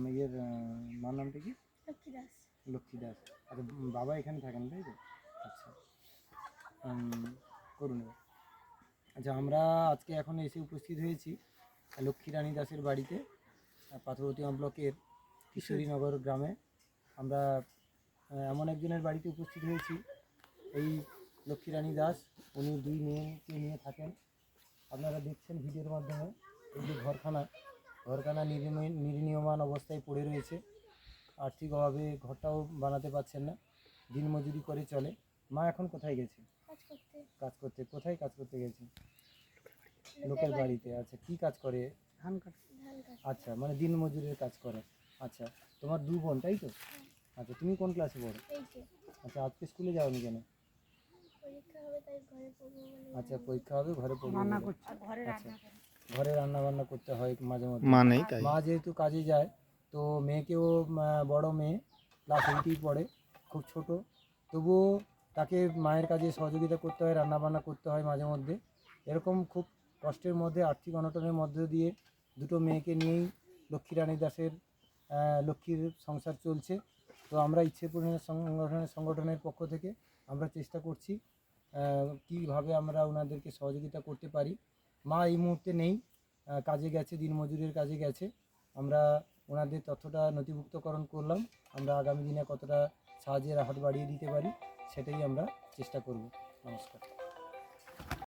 মেয়ের মার নামটা কি? লক্ষ্মী দাস। লক্ষ্মী দাস। আচ্ছা, বাবা এখানে থাকেন তাই তো? আচ্ছা, করুন। আচ্ছা, আমরা আজকে এখন এসে উপস্থিত হয়েছি লক্ষ্মী রানী দাসের বাড়িতে, পাথরঘাটি ব্লকের কিশোরীনগর গ্রামে। আমরা এমন একজনের বাড়িতে উপস্থিত হয়েছি, এই লক্ষ্মী রানী দাস, উনি দুই মেয়েকে নিয়ে থাকেন। আপনারা দেখছেন ভিডিওর মাধ্যমে। এই যে ঘরখানা নির্মীয়মান অবস্থায় পড়ে রয়েছে। আর্থিক অভাবে ঘরটাও বানাতে পারছেন না, দিনমজুরি করে চলে। মা এখন কোথায় গেছে? কাজ করতে। কোথায় কাজ করতে গেছে? লোকের বাড়িতে। আচ্ছা, কি কাজ করে? ধান কাটা। আচ্ছা, মানে দিনমজুরের কাজ করে। আচ্ছা, তোমার দু বোন তাই তো? আচ্ছা, তুমি কোন ক্লাসে পড়ো? আচ্ছা, আজকে স্কুলে যাওনি কেন? আচ্ছা, পরীক্ষা হবে, ঘরে পড়বে। আচ্ছা, ঘরে রান্না বান্না করতে হয় মাঝে মধ্যে। মা যেহেতু কাজে যায়, তো মেয়েকেও, বড় মেয়ে ক্লাস 8 পড়ে, খুব ছোট, তবুও তাকে মায়ের কাজে সহযোগিতা করতে হয়, রান্না বান্না করতে হয় মাঝে মধ্যে। এরকম খুব কষ্টের মধ্যে, আর্থিক অনটনের মধ্যে দিয়ে দুটো মেয়েকে নিয়েই লক্ষ্মী রানী দাসের লক্ষ্মীর সংসার চলছে। তো আমরা ইচ্ছে পূরণের সংগঠনের পক্ষ থেকে আমরা চেষ্টা করছি কীভাবে আমরা ওনাদেরকে সহযোগিতা করতে পারি। মা এই মুহূর্তে নেই, কাজে গেছে, দিনমজুরের কাজে গেছে। আমরা ওনাদের তথ্যটা নথিভুক্তকরণ করলাম। আমরা আগামী দিনে কতটা সাহায্যের হাত বাড়িয়ে দিতে পারি সেটাই আমরা চেষ্টা করব। নমস্কার।